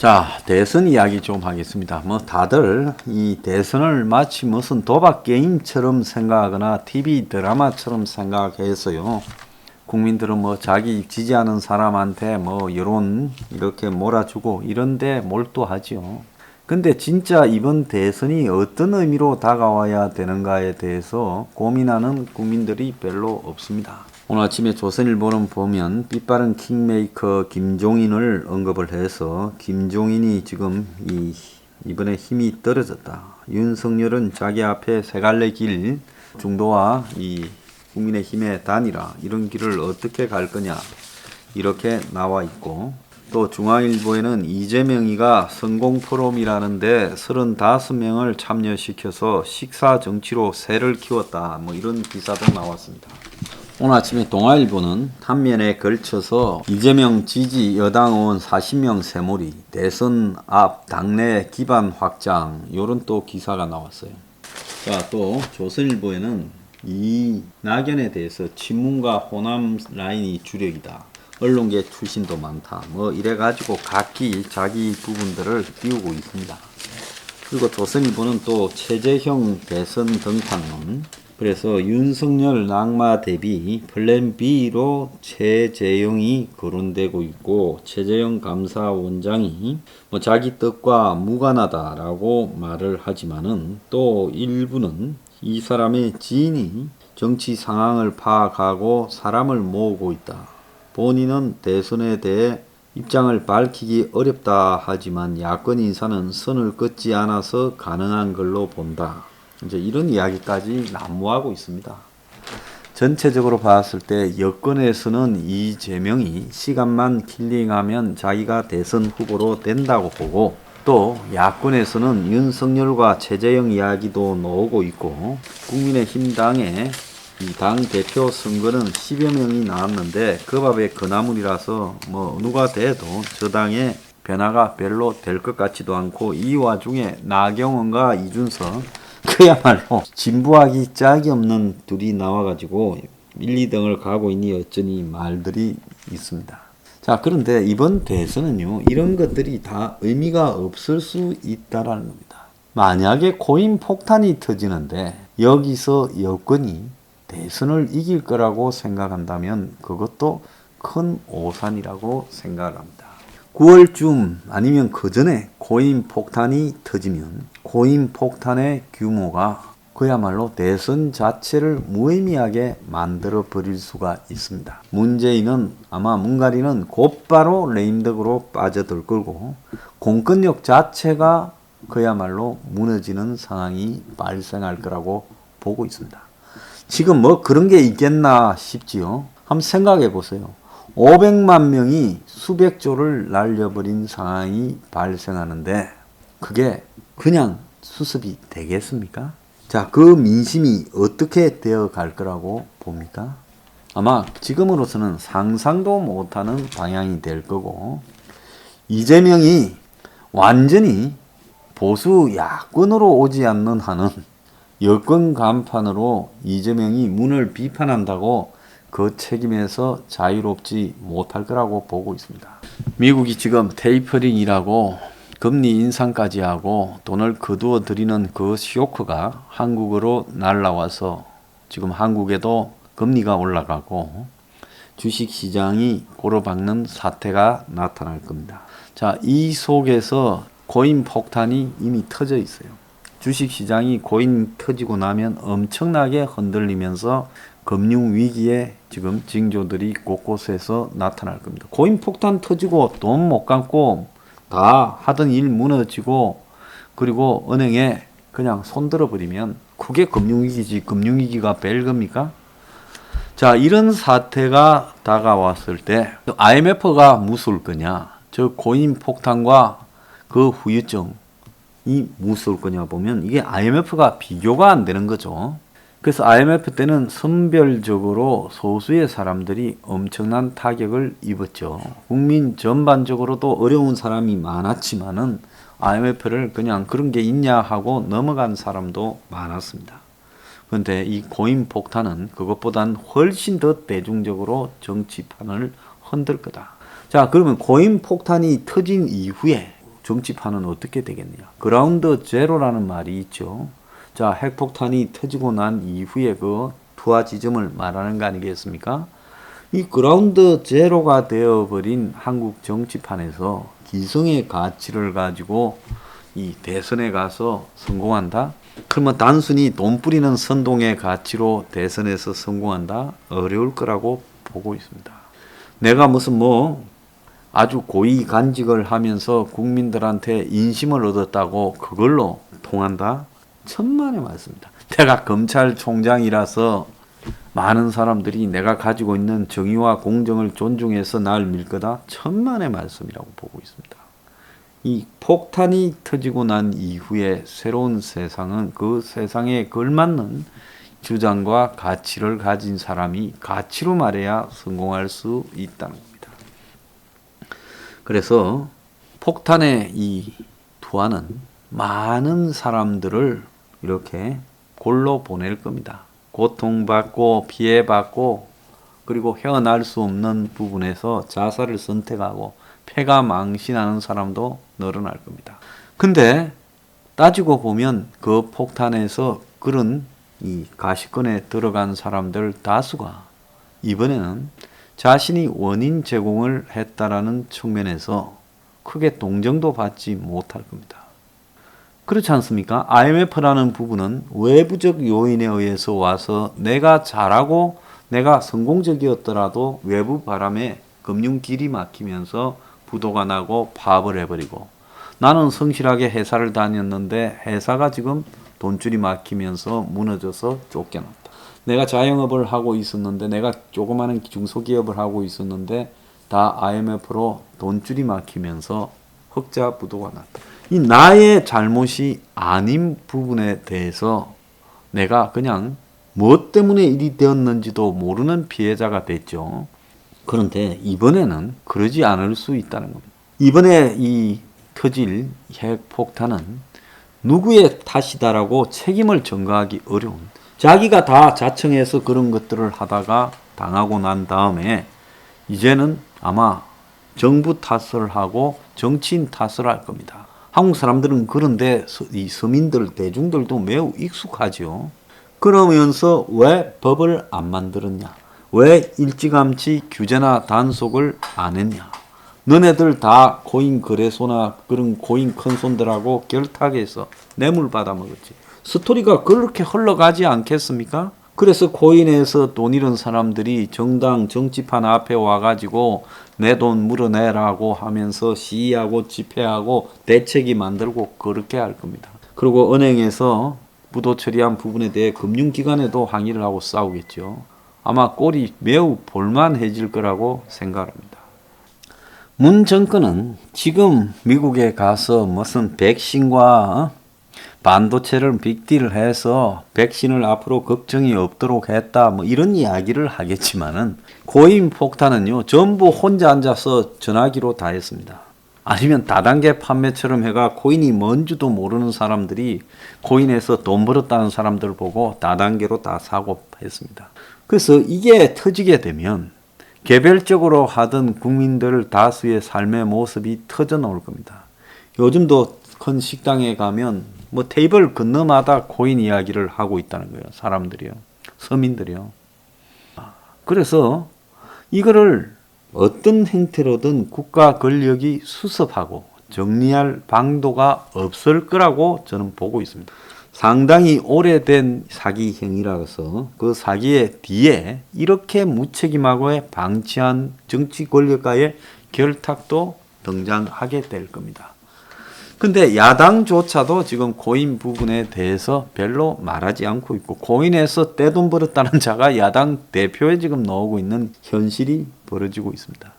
자, 대선 이야기 좀 하겠습니다. 뭐 다들 이 대선을 마치 무슨 도박 게임처럼 생각하거나 TV 드라마처럼 생각해서요. 국민들은 뭐 자기 지지하는 사람한테 뭐 여론 이렇게 몰아주고 이런데 몰두하지요. 근데 진짜 이번 대선이 어떤 의미로 다가와야 되는가에 대해서 고민하는 국민들이 별로 없습니다. 오늘 아침에 조선일보는 보면 빛바른 킹메이커 김종인을 언급을 해서 김종인이 지금 이번에 힘이 떨어졌다. 윤석열은 자기 앞에 세 갈래 길, 중도와 이 국민의힘의 단일화 이런 길을 어떻게 갈 거냐 이렇게 나와 있고, 또 중앙일보에는 이재명이가 성공포럼이라는데 35명을 참여시켜서 식사 정치로 새를 키웠다 뭐 이런 기사도 나왔습니다. 오늘 아침에 동아일보는 한 면에 걸쳐서 이재명 지지 여당 의원 40명 새몰이, 대선 앞 당내 기반 확장 요런 또 기사가 나왔어요. 자, 또 조선일보에는 이 낙연에 대해서 친문과 호남 라인이 주력이다. 언론계 출신도 많다. 뭐 이래가지고 각기 자기 부분들을 띄우고 있습니다. 그리고 조선일보는 또 최재형 대선 등판론, 그래서 윤석열 낙마 대비 플랜 B로 최재형이 거론되고 있고, 최재형 감사원장이 뭐 자기 뜻과 무관하다라고 말을 하지만은 또 일부는 이 사람의 지인이 정치 상황을 파악하고 사람을 모으고 있다. 본인은 대선에 대해 입장을 밝히기 어렵다 하지만 야권 인사는 선을 긋지 않아서 가능한 걸로 본다. 이제 이런 이야기까지 난무하고 있습니다. 전체적으로 봤을 때 여권에서는 이재명이 시간만 킬링하면 자기가 대선 후보로 된다고 보고, 또 야권에서는 윤석열과 최재형 이야기도 나오고 있고, 국민의힘 당의 이 당 대표 선거는 10여 명이 나왔는데 그 밥에 그나물이라서 뭐 누가 돼도 저 당의 변화가 별로 될 것 같지도 않고, 이 와중에 나경원과 이준석 그야말로 진부하기 짝이 없는 둘이 나와가지고 1, 2등을 가고 있니 어쩌니 말들이 있습니다. 자, 그런데 이번 대선은요, 이런 것들이 다 의미가 없을 수 있다라는 겁니다. 만약에 코인 폭탄이 터지는데 여기서 여권이 대선을 이길 거라고 생각한다면 그것도 큰 오산이라고 생각을 합니다. 9월쯤 아니면 그 전에 코인 폭탄이 터지면 코인 폭탄의 규모가 그야말로 대선 자체를 무의미하게 만들어 버릴 수가 있습니다. 문재인은 아마 문가리는 곧바로 레임덕으로 빠져들 거고, 공권력 자체가 그야말로 무너지는 상황이 발생할 거라고 보고 있습니다. 지금 뭐 그런 게 있겠나 싶지요. 한번 생각해 보세요. 500만 명이 수백 조를 날려버린 상황이 발생하는데 그게 그냥 수습이 되겠습니까? 자, 그 민심이 어떻게 되어 갈 거라고 봅니까? 아마 지금으로서는 상상도 못하는 방향이 될 거고, 이재명이 완전히 보수 야권으로 오지 않는 한은 여권 간판으로 이재명이 문을 비판한다고 그 책임에서 자유롭지 못할 거라고 보고 있습니다. 미국이 지금 테이퍼링이라고 금리 인상까지 하고 돈을 거두어 들이는 그 쇼크가 한국으로 날라와서 지금 한국에도 금리가 올라가고 주식시장이 고로박는 사태가 나타날 겁니다. 자, 이 속에서 코인 폭탄이 이미 터져 있어요. 주식시장이 코인 터지고 나면 엄청나게 흔들리면서 금융위기에 지금 징조들이 곳곳에서 나타날 겁니다. 코인 폭탄 터지고 돈 못 감고 다 하던 일 무너지고 그리고 은행에 그냥 손들어 버리면 그게 금융위기지, 금융위기가 별겁니까? 자, 이런 사태가 다가왔을 때 IMF가 무서울 거냐, 저 코인 폭탄과 그 후유증 이 무서울 거냐 보면 이게 IMF가 비교가 안 되는 거죠. 그래서 IMF 때는 선별적으로 소수의 사람들이 엄청난 타격을 입었죠. 국민 전반적으로도 어려운 사람이 많았지만은 IMF를 그냥 그런 게 있냐 하고 넘어간 사람도 많았습니다. 그런데 이 코인 폭탄은 그것보단 훨씬 더 대중적으로 정치판을 흔들 거다. 자, 그러면 코인 폭탄이 터진 이후에 정치판은 어떻게 되겠느냐. 그라운드 제로라는 말이 있죠. 자, 핵폭탄이 터지고 난 이후에 그 투하 지점을 말하는 거 아니겠습니까? 이 그라운드 제로가 되어버린 한국 정치판에서 기성의 가치를 가지고 이 대선에 가서 성공한다? 그러면 단순히 돈 뿌리는 선동의 가치로 대선에서 성공한다? 어려울 거라고 보고 있습니다. 내가 무슨 아주 고위 간직을 하면서 국민들한테 인심을 얻었다고 그걸로 통한다? 천만의 말씀입니다. 내가 검찰총장이라서 많은 사람들이 내가 가지고 있는 정의와 공정을 존중해서 날 밀 거다? 천만의 말씀이라고 보고 있습니다. 이 폭탄이 터지고 난 이후에 새로운 세상은 그 세상에 걸맞는 주장과 가치를 가진 사람이 가치로 말해야 성공할 수 있다는 겁니다. 그래서 폭탄의 이 투하는 많은 사람들을 이렇게 골로 보낼 겁니다. 고통받고 피해받고 그리고 헤어날 수 없는 부분에서 자살을 선택하고 폐가 망신하는 사람도 늘어날 겁니다. 근데 따지고 보면 그 폭탄에서 그런 이 가시권에 들어간 사람들 다수가 이번에는 자신이 원인 제공을 했다라는 측면에서 크게 동정도 받지 못할 겁니다. 그렇지 않습니까? IMF라는 부분은 외부적 요인에 의해서 와서 내가 잘하고 내가 성공적이었더라도 외부 바람에 금융 길이 막히면서 부도가 나고 파업을 해버리고 나는 성실하게 회사를 다녔는데 회사가 지금 돈줄이 막히면서 무너져서 쫓겨났다. 내가 자영업을 하고 있었는데 내가 조그마한 중소기업을 하고 있었는데 다 IMF로 돈줄이 막히면서 흑자 부도가 났다. 이 나의 잘못이 아닌 부분에 대해서 내가 그냥 무엇 때문에 일이 되었는지도 모르는 피해자가 됐죠. 그런데 이번에는 그러지 않을 수 있다는 겁니다. 이번에 이 터질 핵폭탄은 누구의 탓이다라고 책임을 전가하기 어려운, 자기가 다 자청해서 그런 것들을 하다가 당하고 난 다음에 이제는 아마 정부 탓을 하고 정치인 탓을 할 겁니다. 한국 사람들은 그런데 이 서민들, 대중들도 매우 익숙하죠. 그러면서 왜 법을 안 만들었냐? 왜 일찌감치 규제나 단속을 안 했냐? 너네들 다 코인 거래소나 그런 코인 큰손들하고 결탁해서 뇌물 받아먹었지. 스토리가 그렇게 흘러가지 않겠습니까? 그래서 코인에서 돈 잃은 사람들이 정당 정치판 앞에 와가지고 내 돈 물어내라고 하면서 시위하고 집회하고 대책이 만들고 그렇게 할 겁니다. 그리고 은행에서 부도 처리한 부분에 대해 금융기관에도 항의를 하고 싸우겠죠. 아마 꼴이 매우 볼만해질 거라고 생각합니다. 문 정권은 지금 미국에 가서 무슨 백신과 반도체를 빅딜을 해서 백신을 앞으로 걱정이 없도록 했다 이런 이야기를 하겠지만은 코인 폭탄은요 전부 혼자 앉아서 전화기로 다 했습니다. 아니면 다단계 판매처럼 해가 코인이 뭔지도 모르는 사람들이 코인에서 돈 벌었다는 사람들 보고 다단계로 다 사고 했습니다. 그래서 이게 터지게 되면 개별적으로 하던 국민들 다수의 삶의 모습이 터져 나올 겁니다. 요즘도 큰 식당에 가면 테이블 건너마다 코인 이야기를 하고 있다는 거예요. 사람들이요. 서민들이요. 그래서 이거를 어떤 형태로든 국가 권력이 수습하고 정리할 방도가 없을 거라고 저는 보고 있습니다. 상당히 오래된 사기 행위라서 그 사기의 뒤에 이렇게 무책임하고 방치한 정치 권력과의 결탁도 등장하게 될 겁니다. 근데 야당조차도 지금 코인 부분에 대해서 별로 말하지 않고 있고 코인에서 떼돈 벌었다는 자가 야당 대표에 지금 나오고 있는 현실이 벌어지고 있습니다.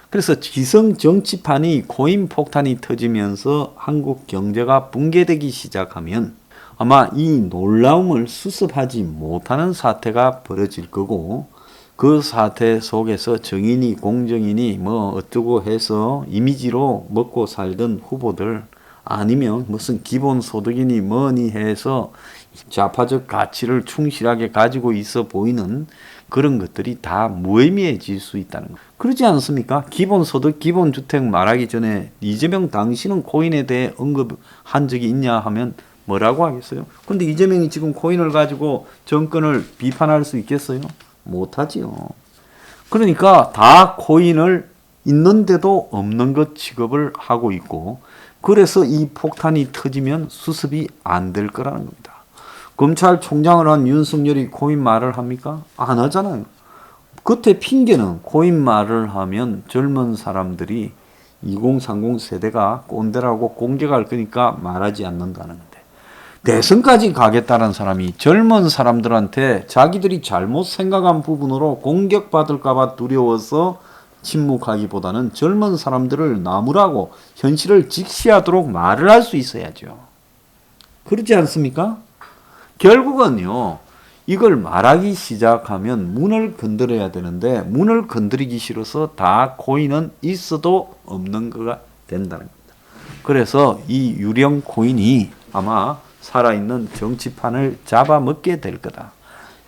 그래서 기성 정치판이 코인 폭탄이 터지면서 한국 경제가 붕괴되기 시작하면 아마 이 놀라움을 수습하지 못하는 사태가 벌어질 거고 그 사태 속에서 정인이 공정인이 어쩌고 해서 이미지로 먹고 살던 후보들 아니면 무슨 기본소득이니 뭐니 해서 좌파적 가치를 충실하게 가지고 있어 보이는 그런 것들이 다 무의미해질 수 있다는 거. 그러지 않습니까? 기본소득, 기본주택 말하기 전에 이재명 당신은 코인에 대해 언급한 적이 있냐 하면 뭐라고 하겠어요? 근데 이재명이 지금 코인을 가지고 정권을 비판할 수 있겠어요? 못하지요. 그러니까 다 코인을 있는데도 없는 것 취급을 하고 있고, 그래서 이 폭탄이 터지면 수습이 안 될 거라는 겁니다. 검찰총장을 한 윤석열이 코인 말을 합니까? 안 하잖아요. 그때 핑계는 코인 말을 하면 젊은 사람들이 2030 세대가 꼰대라고 공격할 거니까 말하지 않는다는 건데, 대선까지 가겠다는 사람이 젊은 사람들한테 자기들이 잘못 생각한 부분으로 공격받을까봐 두려워서 침묵하기보다는 젊은 사람들을 나무라고 현실을 직시하도록 말을 할 수 있어야죠. 그렇지 않습니까? 결국은요, 이걸 말하기 시작하면 문을 건드려야 되는데, 문을 건드리기 싫어서 다 코인은 있어도 없는 거가 된다는 겁니다. 그래서 이 유령 코인이 아마 살아있는 정치판을 잡아먹게 될 거다.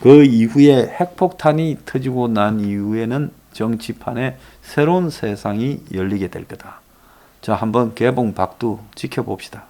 그 이후에 핵폭탄이 터지고 난 이후에는 정치판에 새로운 세상이 열리게 될 거다. 자, 한번 개봉 박두 지켜봅시다.